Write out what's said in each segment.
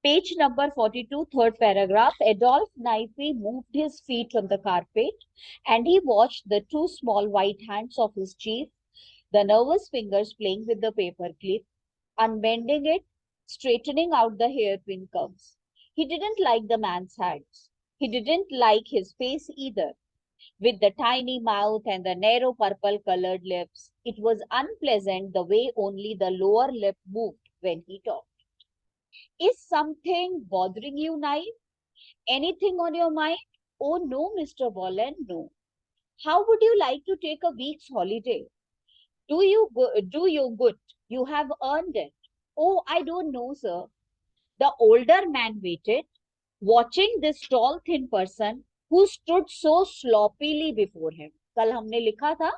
Page number 42, third paragraph. Adolf Naipe moved his feet on the carpet and he watched the two small white hands of his chief, the nervous fingers playing with the paper clip, unbending it, straightening out the hairpin curves. He didn't like the man's hands. He didn't like his face either. With the tiny mouth and the narrow purple colored lips, it was unpleasant the way only the lower lip moved when he talked. Is something bothering you, Naif? Anything on your mind? Oh no, Mr. Boland, no. How would you like to take a week's holiday? Do you good? You have earned it. Oh, I don't know, sir. The older man waited, watching this tall, thin person who stood so sloppily before him. कल हमने लिखा था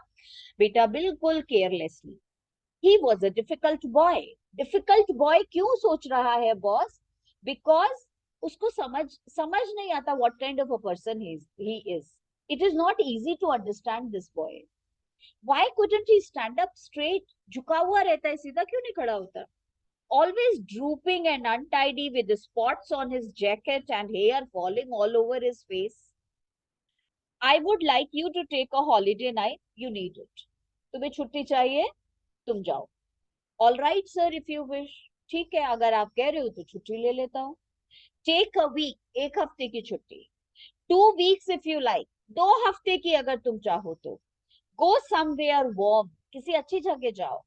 बेटा बिल्कुल carelessly. He was a difficult boy. Difficult boy क्यों सोच रहा है बॉस? Because उसको समझ नहीं आता what kind of a person he is. It is not easy to understand this boy. Why couldn't he stand up straight? झुका हुआ रहता है, सीधा क्यों नहीं खड़ा होता? Always drooping and untidy with the spots on his jacket and hair falling all over his face. I would like you to take a holiday night. You need it. तुम्हें छुट्टी चाहिए? तुम जाओ. All right, sir, if you wish. ठीक है, अगर आप कह रहे हो तो छुट्टी ले लेता हूँ. Take a week. एक हफ्ते की छुट्टी. 2 weeks if you like. 2 हफ्ते की अगर तुम चाहो तो. Go somewhere warm. किसी अच्छी जगह जाओ.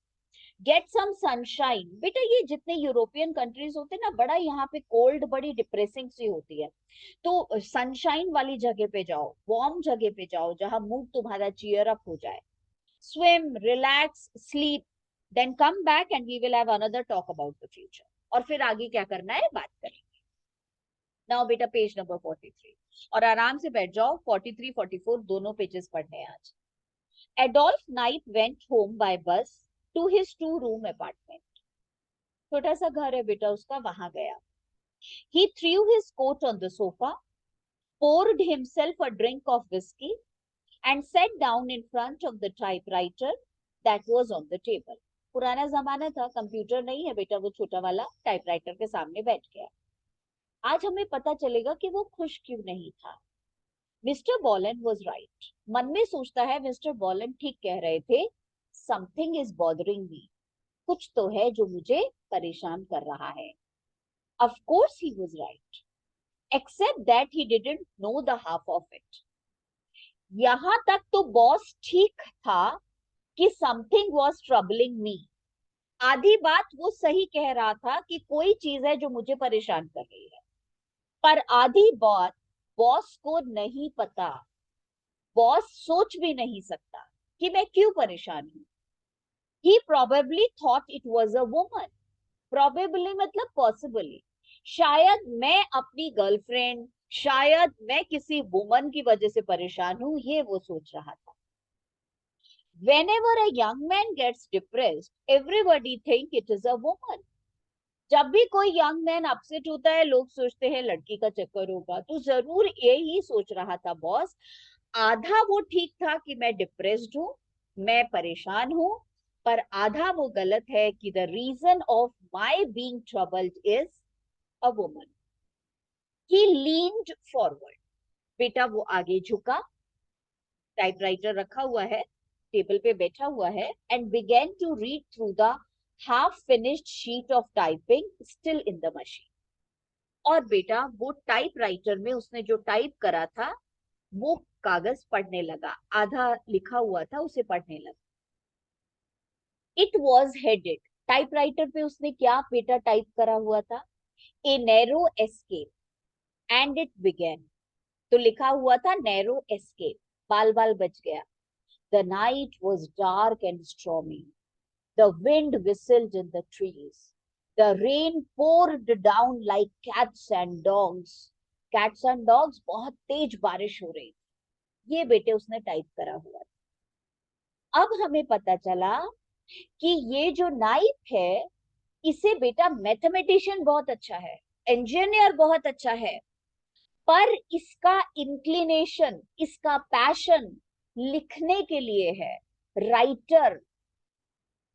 Get some sunshine. बेटा ये जितने यूरोपियन कंट्रीज होते हैं ना, बड़ा यहाँ पे कोल्ड बड़ी डिप्रेसिंग सी होती है. तो सनशाइन वाली जगह पे जाओ, वार्म जगह पे जाओ जहां मूड तुम्हारा चीयर अप हो जाए. Swim, relax, sleep, then come back and we will have another talk about the future. और फिर आगे क्या करना है बात करेंगे. नाउ बेटा पेज नंबर 43 और आराम से बैठ जाओ. 43 44 दोनों पेजेस पढ़ने हैं आज. एडोल्फ नाइप वेंट होम बाय बस to his 2-room apartment. छोटा सा घर है बेटा उसका, वहां गया. He threw his coat on the sofa, poured himself a drink of whiskey and sat down in front of the typewriter that was on the table. पुराना जमाना था, कंप्यूटर नहीं है बेटा, वो छोटा वाला टाइपराइटर के सामने बैठ गया. आज हमें पता चलेगा कि वो खुश क्यों नहीं था. Mister Bolan was right. मन में सोचता है मिस्टर बॉलन ठीक कह रहे थे. Something is bothering me. कुछ तो है जो मुझे परेशान कर रहा है. Of course he was right, except that he didn't know the half of it. यहां तक तो बॉस ठीक था कि something was troubling me. आधी बात वो सही कह रहा था कि कोई चीज है जो मुझे परेशान कर रही है, पर आधी बात बॉस को नहीं पता. बॉस सोच भी नहीं सकता कि मैं क्यों परेशान हूं. He probably thought it was a woman. Probably मतलब possibly. शायद मैं अपनी गर्लफ्रेंड, शायद मैं किसी वुमन की वजह से परेशान हूं, ये वो सोच रहा था. Whenever a young man gets depressed, everybody think it is a woman. जब भी कोई यंग मैन अपसेट होता है, लोग सोचते हैं लड़की का चक्कर होगा. तो जरूर यही सोच रहा था बॉस. आधा वो ठीक था कि मैं डिप्रेस्ड हूं, मैं परेशान हूं, पर आधा वो गलत है कि the reason of my being troubled is a woman. He leaned forward. बेटा वो आगे झुका, टाइपराइटर रखा हुआ है, टेबल पे बैठा हुआ है, and began to read through the half finished sheet of typing still in the machine. और बेटा वो टाइपराइटर में उसने जो टाइप करा था वो कागज पढ़ने लगा. आधा लिखा हुआ था उसे पढ़ने लगा. It was headed. टाइपराइटर पे उसने क्या बेटा टाइप करा हुआ था? A narrow escape. And it began. तो लिखा हुआ था नैरो एस्केप. बाल बाल बच गया. The night was dark and stormy. The wind whistled in the trees. The rain poured down like cats and dogs. Cats and dogs, बहुत तेज बारिश हो रही. ये बेटे उसने टाइप करा हुआ था. अब हमें पता चला कि ये जो नाइफ है, इसे बेटा मैथमेटिशियन बहुत अच्छा है, इंजीनियर बहुत अच्छा है, पर इसका इंक्लिनेशन, इसका पैशन लिखने के लिए है, राइटर.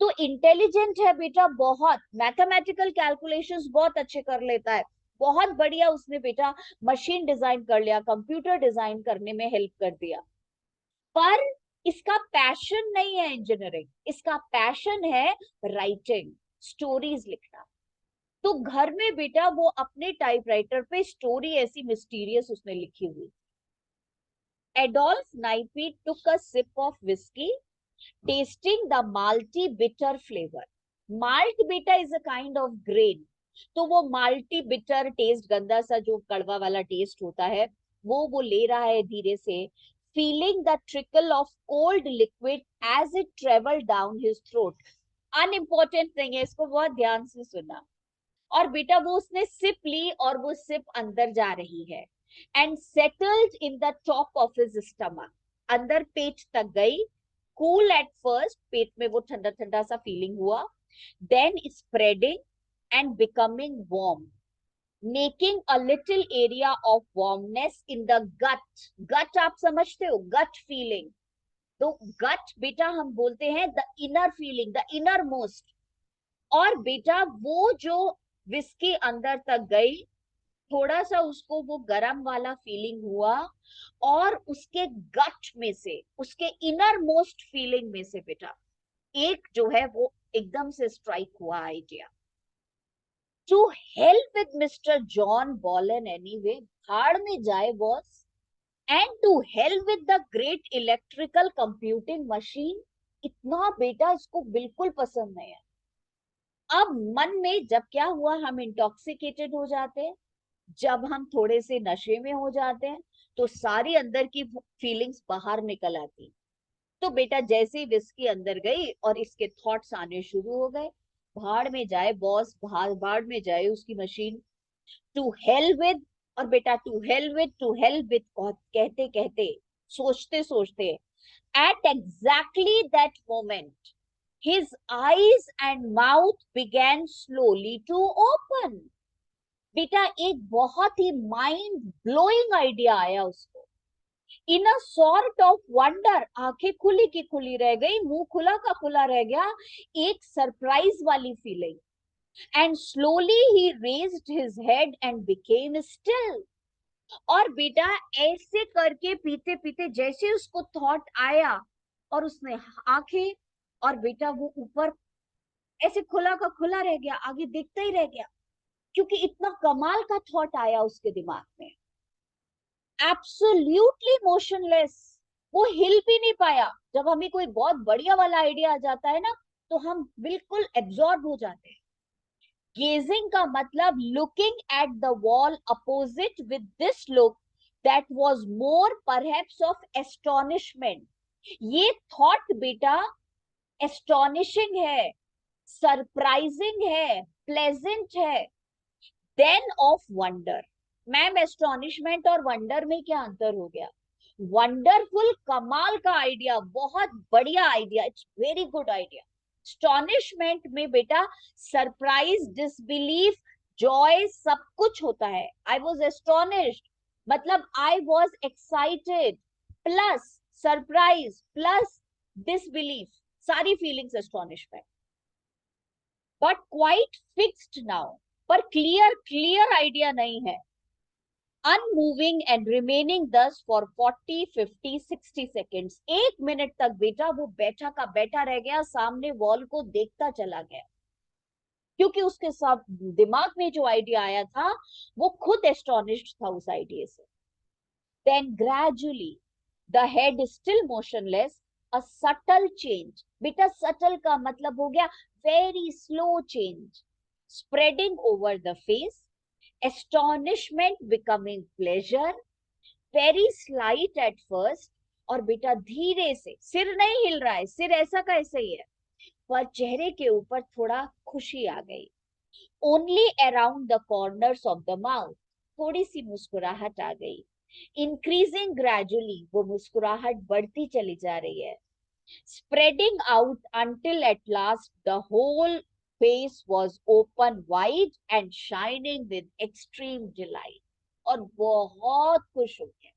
तो इंटेलिजेंट है बेटा बहुत, मैथमेटिकल कैलकुलेशंस बहुत अच्छे कर लेता है, बहुत बढ़िया, उसने बेटा मशीन डिजाइन कर लिया, कंप्यूटर डिजाइन करने में हेल्प कर दिया, पर इसका पैशन नहीं है इंजीनियरिंग, इसका पैशन है राइटिंग, स्टोरीज लिखना। तो घर में बेटा वो अपने टाइपराइटर पे स्टोरी ऐसी मिस्टीरियस उसने लिखी हुई। Adolph Naipe took a sip of whiskey, tasting the malty bitter flavor. Malt beta is a kind of grain. तो वो माल्टी बिटर टेस्ट, गंदा सा जो कड़वा वाला टेस्ट होता है, वो ले रहा है धीरे से, feeling the trickle of cold liquid as it travel down his throat. Unimportant नहीं है, इसको बहुत ध्यान से सुनना। और बेटा वो उसने सिप ली और वो सिप अंदर जा रही है, and settled in the top of his stomach, अंदर पेट तक गई। कूल एट फर्स्ट, पेट में वो ठंडा ठंडा सा फीलिंग हुआ, then spreading and becoming warm, making a little area of warmness in the gut. Gut आप समझते हो, गट फीलिंग। तो गट बेटा हम बोलते हैं the inner feeling, the inner most. और बेटा वो जो विस्की अंदर तक गई, थोड़ा सा उसको वो गरम वाला फीलिंग हुआ, और उसके गट में से, उसके इनर मोस्ट फीलिंग में से बेटा एक जो है वो एकदम से स्ट्राइक हुआ idea. To help with mister John Bolan anyway, भाड़ में जाए boss, and to help with the great electrical computing machine. इतना बेटा इसको बिल्कुल पसंद नहीं है। अब मन में जब क्या हुआ, हम इंटॉक्सिकेटेड हो जाते हैं, जब हम थोड़े से नशे में हो जाते हैं, तो सारी अंदर की फीलिंग्स बाहर निकल आती। तो बेटा जैसे ही विस्की अंदर गई और इसके थॉट्स आने शुरू हो गए, भाड़ में जाए बॉस, भाड़ में जाए उसकी मशीन, टू हेल विद। और बेटा टू हेल विद कहते कहते, सोचते सोचते, at exactly that moment his eyes and mouth began slowly to open। बेटा एक बहुत ही माइंड ब्लोइंग आइडिया आया उसको। इन अ सॉर्ट ऑफ वंडर, आंखें खुली की खुली रह गई, मुंह खुला का खुला रह गया, एक सरप्राइज वाली feeling. And slowly he raised his head and became still. और बेटा ऐसे करके पीते पीते जैसे उसको थॉट आया, और उसने आंखें, और बेटा वो ऊपर ऐसे खुला का खुला रह गया, आगे देखता ही रह गया, क्योंकि इतना कमाल का थॉट आया उसके दिमाग में। एब्सोल्युटली मोशनलेस, वो हिल भी नहीं पाया। जब हमें कोई बहुत बढ़िया वाला आइडिया आ जाता है ना, तो हम बिल्कुल एब्जॉर्ब हो जाते हैं। गेजिंग का मतलब looking at the wall opposite with this look that was more perhaps of astonishment. ये थॉट बेटा एस्टोनिशिंग है, सरप्राइजिंग है, प्लेजेंट है, then of wonder. Ma'am astonishment और वंडर में क्या अंतर हो गया? वंडरफुल, कमाल का आइडिया, बहुत बढ़िया idea, it's very good idea. Astonishment में बेटा सरप्राइज, डिसबिलीफ, जॉय सब कुछ होता है। आई वॉज एस्टोनिश्ड मतलब I was excited, plus surprise plus disbelief, सारी feelings astonishment. But quite fixed now, पर क्लियर आइडिया नहीं है। Unmoving and remaining thus for 40 50 60 seconds, 1 minute तक बेटा वो बैठा का बैठा रह गया, सामने वॉल को देखता चला गया, क्योंकि उसके साथ दिमाग में जो आइडिया आया था वो खुद एस्टोनिश्ड था उस आइडिया से। Then gradually the head still motionless, a subtle change, बेटा सटल का मतलब हो गया very slow change, spreading over the face, astonishment becoming pleasure, very slight at first। और बेटा धीरे से, सिर नहीं हिल रहा है, सिर ऐसा का ऐसा ही है, पर चेहरे के ऊपर थोड़ा खुशी आ गई। Only around the corners of the mouth, थोड़ी सी मुस्कुराहट आ गई। इंक्रीजिंग ग्रेजुअली, वो मुस्कुराहट बढ़ती चली जा रही है। Spreading out until at last the whole face was open wide and shining with extreme delight। और बहुत खुश हो गया,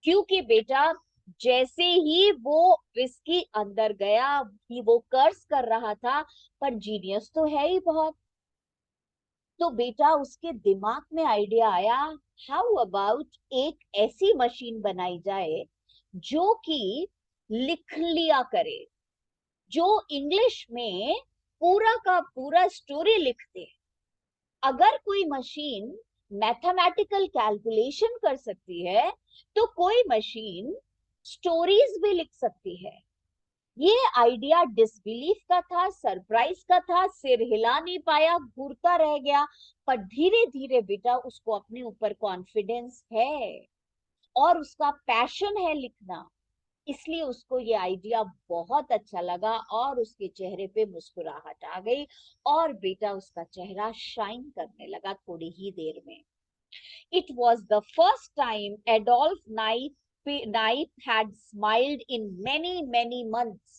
क्योंकि बेटा जैसे ही वो विस्की अंदर गया, ही वो कर्स कर रहा था, पर जीनियस तो है ही बहुत। तो बेटा उसके दिमाग में आइडिया आया, हाउ अबाउट एक ऐसी मशीन बनाई जाए जो कि लिख लिया करे, जो इंग्लिश में पूरा का पूरा स्टोरी लिखते। अगर कोई मशीन मैथमेटिकल कैलकुलेशन कर सकती है तो कोई मशीन स्टोरीज भी लिख सकती है। ये आइडिया डिसबिलीफ का था, सरप्राइज का था, सिर हिला नहीं पाया, घूरता रह गया। पर धीरे धीरे बेटा उसको अपने ऊपर कॉन्फिडेंस है और उसका पैशन है लिखना, इसलिए उसको ये आइडिया बहुत अच्छा लगा और उसके चेहरे पे मुस्कुराहट आ गई और बेटा उसका चेहरा शाइन करने लगा थोड़ी ही देर में। It was the first time Adolf Knipe had smiled in many months.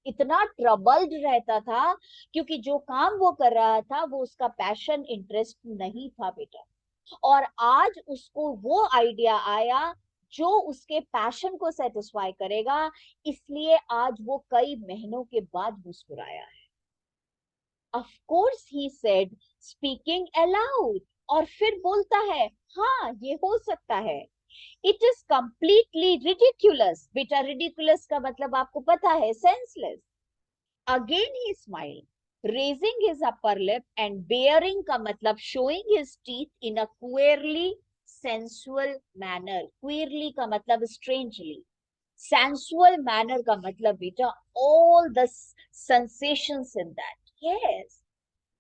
इतना ट्रबल्ड रहता था क्योंकि जो काम वो कर रहा था वो उसका पैशन इंटरेस्ट नहीं था बेटा, और आज उसको वो आइडिया आया जो उसके पैशन को सेटिस्फाई करेगा, इसलिए आज वो कई महीनों के बाद मुस्कुराया है। Of course he said, speaking aloud. और फिर बोलता है, हाँ ये हो सकता है। It is completely ridiculous. बेटा ridiculous का मतलब आपको पता है, senseless. Again he smiled, raising his upper lip, and baring का मतलब showing his teeth in a queerly sensual manner. Queerly का मतलब strangely. Sensual manner का मतलब बेटा all the sensations in that. Yes,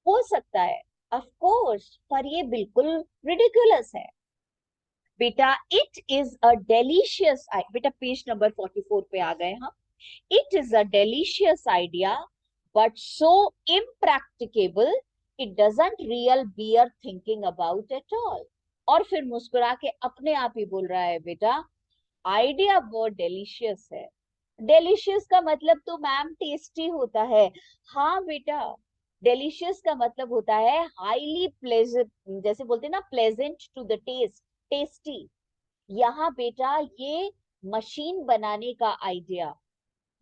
हो सकता है, ऑफ कोर्स, पर ये बिल्कुल रिडिकुलस है। बेटा इट इज अ डेलीशियस, बेटा पेज नंबर 44 पे आ गए हम। It is a delicious idea but so impracticable it doesn't really bear thinking about at all. और फिर मुस्कुरा के अपने आप ही बोल रहा है, बेटा आइडिया बहुत डेलीशियस है। डेलीशियस का मतलब तो मैम टेस्टी होता है। हाँ बेटा, डेलीशियस का मतलब होता है हाईली प्लेजेंट, जैसे बोलते हैं ना pleasant to the taste, tasty. यहाँ बेटा ये मशीन बनाने का आइडिया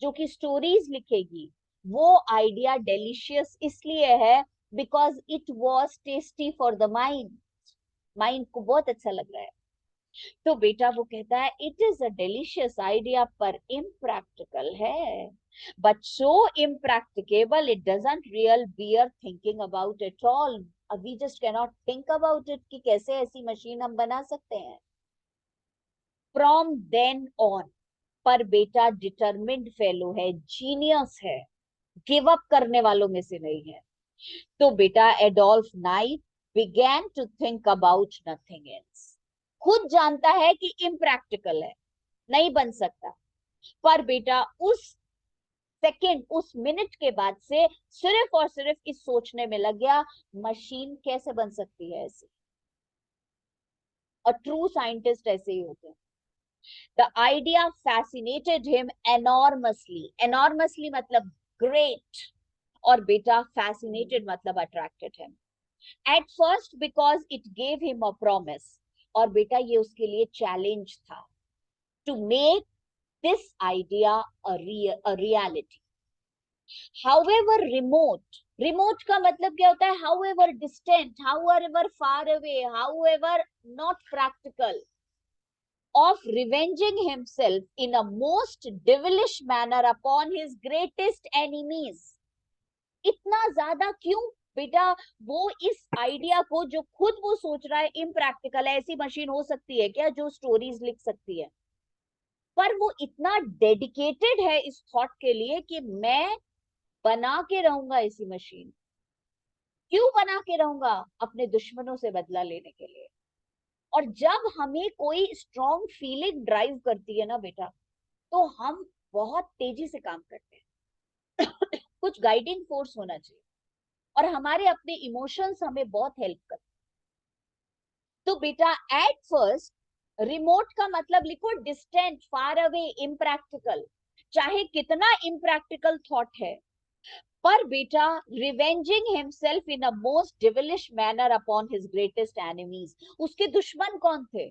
जो कि स्टोरीज लिखेगी, वो आइडिया डेलीशियस इसलिए है because it was tasty for the mind. Mind को बहुत अच्छा लग रहा है। तो बेटा वो कहता है it is a delicious idea पर इम्प्रैक्टिकल है, but so impracticable it doesn't really bear thinking about it all. We just can not think about it कि कैसे ऐसी मशीन हम बना सकते हैं। फ्रॉम देन ऑन, पर बेटा डिटरमिन्ड फेलो है, जीनियस है, गिव अप करने वालों में से नहीं है। तो बेटा Adolf knife began to think about nothing else. खुद जानता है कि इम्प्रैक्टिकल है, नहीं बन सकता, पर बेटा उस सेकंड, उस मिनट के बाद से सिर्फ और सिर्फ इस सोचने में लग गया, मशीन कैसे बन सकती है ऐसी। और ट्रू साइंटिस्ट ऐसे ही होते हैं। The idea fascinated him enormously, enormously मतलब ग्रेट, और बेटा फैसिनेटेड मतलब attracted him. At first because it gave him a promise, और बेटा ये उसके लिए चैलेंज था, to make this idea a reality. However remote, remote का मतलब क्या होता है, however distant, however far away, however not practical, of revenging himself in a most devilish manner upon his greatest enemies. इतना ज्यादा क्यों बेटा? वो इस आइडिया को जो खुद वो सोच रहा है इम्प्रैक्टिकल है, ऐसी मशीन हो सकती है क्या जो स्टोरीज लिख सकती है, पर वो इतना डेडिकेटेड है इस थॉट के लिए कि मैं बना के रहूंगा ऐसी मशीन। क्यों बना के रहूंगा? अपने दुश्मनों से बदला लेने के लिए। और जब हमें कोई स्ट्रॉन्ग फीलिंग ड्राइव करती है ना बेटा, तो हम बहुत तेजी से काम करते हैं। कुछ गाइडिंग फोर्स होना चाहिए, और हमारे अपने इमोशंस हमें बहुत हेल्प करते हैं। तो बेटा एट फर्स्ट, रिमोट का मतलब लिखो डिस्टेंट, फार अवे, इम्प्रैक्टिकल, चाहे कितना इम्प्रैक्टिकल थॉट है, पर बेटा revenging himself in a most devilish manner upon his greatest enemies. उसके दुश्मन कौन थे?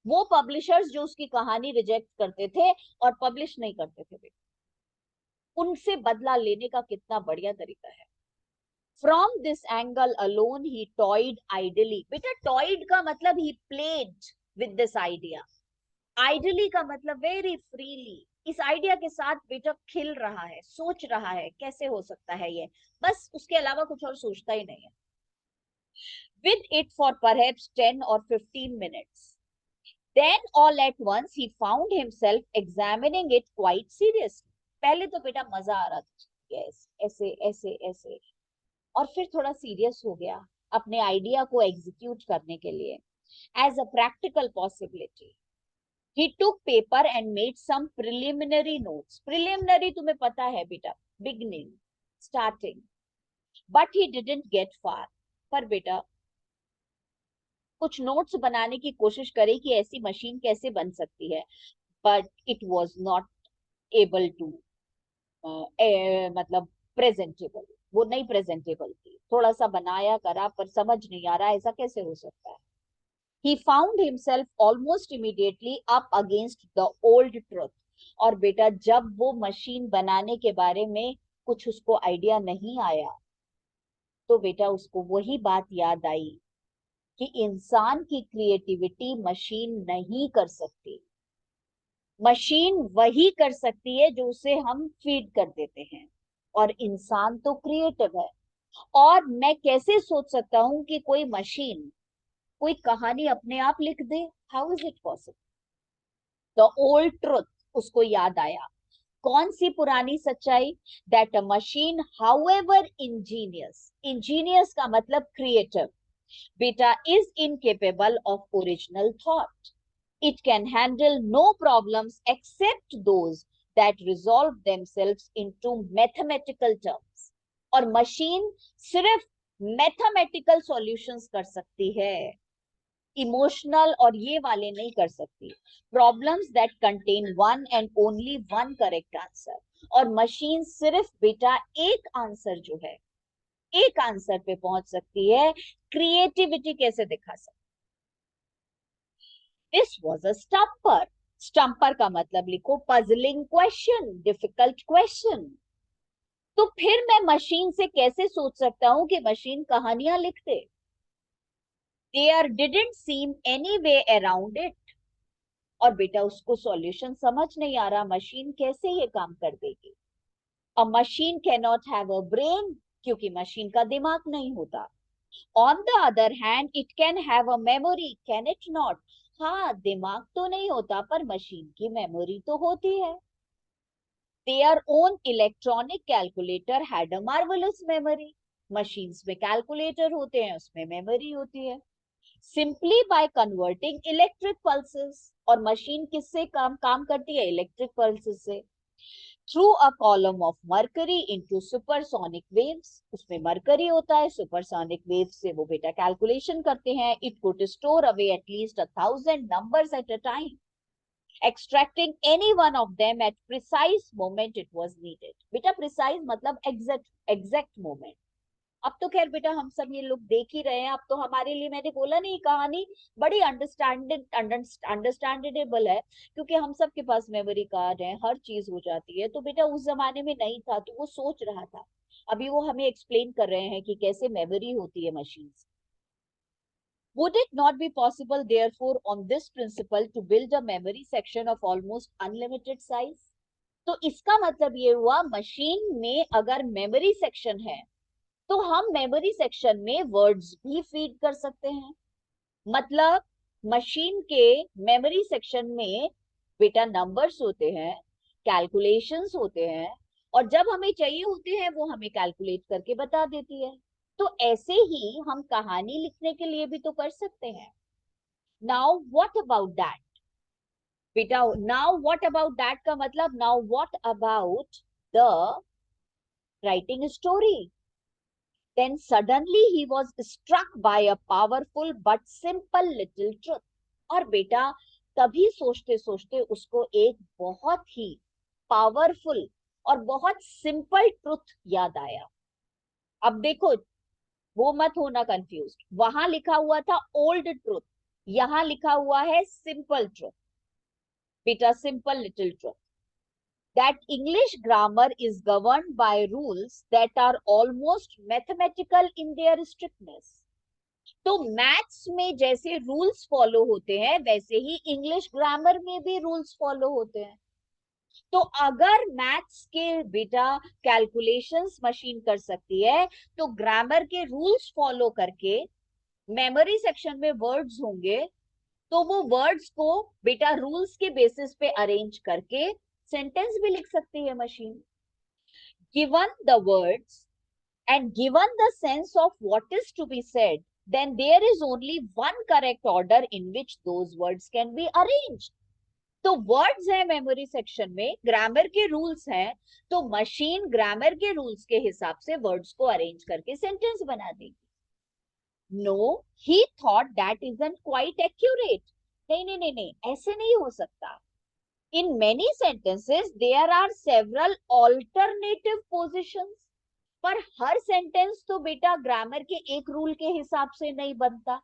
वो पब्लिशर्स जो उसकी कहानी रिजेक्ट करते थे और पब्लिश नहीं करते थे बेटा, उनसे बदला लेने का कितना बढ़िया तरीका है। From this angle alone he toyed idly. बेटा toyed का मतलब he played with this idea. Idly का मतलब very freely. इस आइडिया के साथ बेटा खिल रहा है, सोच रहा है कैसे हो सकता है ये, बस उसके अलावा कुछ और सोचता ही नहीं है. With it for perhaps 10 or 15 minutes. Then all at once he found himself examining it quite seriously. पहले तो बेटा मजा आ रहा था, यस ऐसे ऐसे ऐसे, और फिर थोड़ा सीरियस हो गया अपने आइडिया को एग्जीक्यूट करने के लिए, as a practical possibility. He took paper and made some preliminary notes. Preliminary तुम्हें पता है बेटा, beginning, starting. But he didn't get far. पर बेटा कुछ नोट्स बनाने की कोशिश करी कि ऐसी मशीन कैसे बन सकती है, but it was not able to मतलब प्रेजेंटेबल, वो नहीं प्रेजेंटेबल थी. थोड़ा सा बनाया करा पर समझ नहीं आ रहा ऐसा कैसे हो सकता है. He found himself almost immediately up against the old truth. और बेटा जब वो मशीन बनाने के बारे में कुछ उसको आइडिया नहीं आया, तो बेटा उसको वही बात याद आई कि इंसान की क्रिएटिविटी मशीन नहीं कर सकती. मशीन वही कर सकती है जो उसे हम फीड कर देते हैं, और इंसान तो क्रिएटिव है. और मैं कैसे सोच सकता हूं कि कोई मशीन कोई कहानी अपने आप लिख दे? How is it possible? The old truth उसको याद आया. कौन सी पुरानी सच्चाई? That a machine however ingenious, ingenious का मतलब क्रिएटिव बेटा, is incapable of original thought. It can handle no problems except those that resolve themselves into mathematical terms. और मशीन सिर्फ मैथमेटिकल सॉल्यूशंस कर सकती है, इमोशनल और ये वाले नहीं कर सकती. Problems that contain one and only one correct answer. और मशीन सिर्फ बेटा एक आंसर जो है, एक आंसर पे पहुंच सकती है, क्रिएटिविटी कैसे दिखा सकती. This was a stumper. Stumper का मतलब लिखो पजलिंग क्वेश्चन, डिफिकल्ट क्वेश्चन. तो फिर मैं मशीन से कैसे सोच सकता हूं कि मशीन कहानियां लिख दे? There didn't seem any way around it. और बेटा उसको सॉल्यूशन समझ नहीं आ रहा, मशीन कैसे ये काम कर देगी. अ machine can not have a brain, क्योंकि मशीन का दिमाग नहीं होता. On the other hand it can have a memory, can it not? हाँ दिमाग तो नहीं होता पर मशीन की मेमोरी तो होती है. Their own electronic calculator had a marvellous memory. Machines में कैलकुलेटर होते हैं, उसमें मेमोरी होती है. Simply by converting electric pulses. और मशीन किससे काम करती है? इलेक्ट्रिक पल्सेस से. Through a column of mercury into supersonic waves. उसमें मरकरी होता है, सुपरसोनिक वेव्स से वो बेटा कैलकुलेशन करते हैं. It could store away at least 1,000 numbers at a time, extracting any one of them at precise moment it was needed. बेटा precise मतलब exact moment. अब तो खैर बेटा हम सब ये लोग देख ही रहे हैं, अब तो हमारे लिए मैंने बोला नहीं कहानी बड़ी अंडरस्टैंडेबल है, क्योंकि हम सब के पास मेमोरी कार्ड है, हर चीज हो जाती है. तो बेटा उस जमाने में नहीं था तो वो सोच रहा था, अभी वो हमें एक्सप्लेन कर रहे हैं कि कैसे मेमोरी होती है machine. Would it not be possible, therefore, on this principle, to build a memory section of almost unlimited size? तो इसका मतलब ये हुआ मशीन में अगर मेमोरी सेक्शन है तो हम मेमोरी सेक्शन में वर्ड्स भी फीड कर सकते हैं. मतलब मशीन के मेमोरी सेक्शन में बेटा नंबर्स होते हैं, कैलकुलेशंस होते हैं, और जब हमें चाहिए होते हैं वो हमें कैलकुलेट करके बता देती है. तो ऐसे ही हम कहानी लिखने के लिए भी तो कर सकते हैं. नाउ व्हाट अबाउट दैट बेटा, नाउ व्हाट अबाउट दैट का मतलब now what about the writing story. Then suddenly he was struck by a powerful but simple little truth. और बेटा तभी सोचते सोचते उसको एक बहुत ही पावरफुल और बहुत सिंपल ट्रुथ याद आया. अब देखो वो मत होना कंफ्यूज, वहां लिखा हुआ था ओल्ड ट्रुथ, यहां लिखा हुआ है सिंपल ट्रुथ. बेटा simple little truth. that English grammar is governed by rules that are almost mathematical in their strictness. तो मैथ्स में जैसे रूल्स फॉलो होते हैं वैसे ही इंग्लिश ग्रामर में भी रूल्स फॉलो होते हैं. तो अगर मैथ्स के बेटा कैलकुलेशंस मशीन कर सकती है, तो ग्रामर के रूल्स फॉलो करके मेमोरी सेक्शन में वर्ड्स होंगे, तो वो वर्ड्स को बेटा रूल्स के बेसिस पे अरेंज करके सेंटेंस भी लिख सकती है machine. Given the words and given the sense of what is to be said, then there is only one correct order in which those words can be arranged. तो words है memory section में, grammar के rules हैं, तो machine grammar के rules के हिसाब से वर्ड्स को अरेंज करके सेंटेंस बना देगी. No, he thought that isn't quite accurate. नहीं नहीं नहीं नहीं, ऐसे नहीं हो सकता. In many sentences there are several alternative positions. पर हर सेंटेंस तो बेटा ग्रामर के एक रूल के हिसाब से नहीं बनता,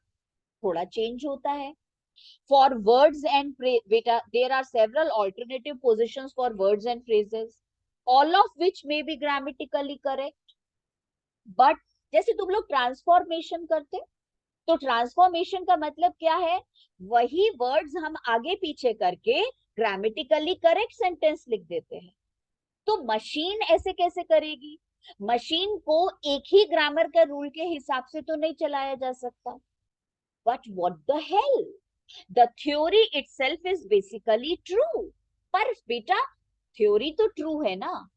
थोड़ा चेंज होता है. फॉर वर्ड्स एंड बेटा there are several alternative positions for words and phrases, all of which may be grammatically correct. But जैसे तुम लोग ट्रांसफॉर्मेशन करते, तो ट्रांसफॉर्मेशन का मतलब क्या है, वही वर्ड्स हम आगे पीछे करके ग्रामेटिकली करेक्ट सेंटेंस लिख देते हैं. तो मशीन ऐसे कैसे करेगी? मशीन को एक ही ग्रामर का रूल के हिसाब से तो नहीं चलाया जा सकता. But what the hell, the theory itself is basically true. पर बेटा थ्योरी तो ट्रू है ना.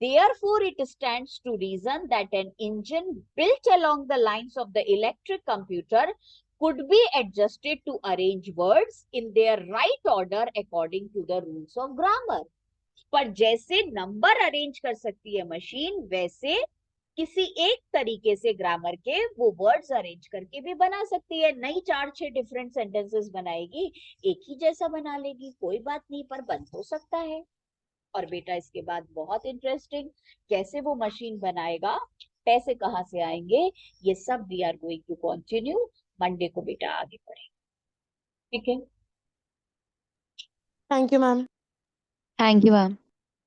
Therefore, it stands to reason that an engine built along the lines of the electric computer could be adjusted to arrange words in their right order according to the rules of grammar. पर जैसे number arrange कर सकती है machine, वैसे किसी एक तरीके से ग्रामर के वो वर्ड्स अरेंज करके भी बना सकती है. नई 4-6 डिफरेंट सेंटेंसेस बनाएगी, एक ही जैसा बना लेगी, कोई बात नहीं, पर बन तो सकता है. और बेटा इसके बाद बहुत इंटरेस्टिंग, कैसे वो मशीन बनाएगा, पैसे कहाँ से आएंगे, ये सब we are going to continue Monday को बेटा आगे बढ़े. ठीक है. Thank you ma'am. Thank you ma'am.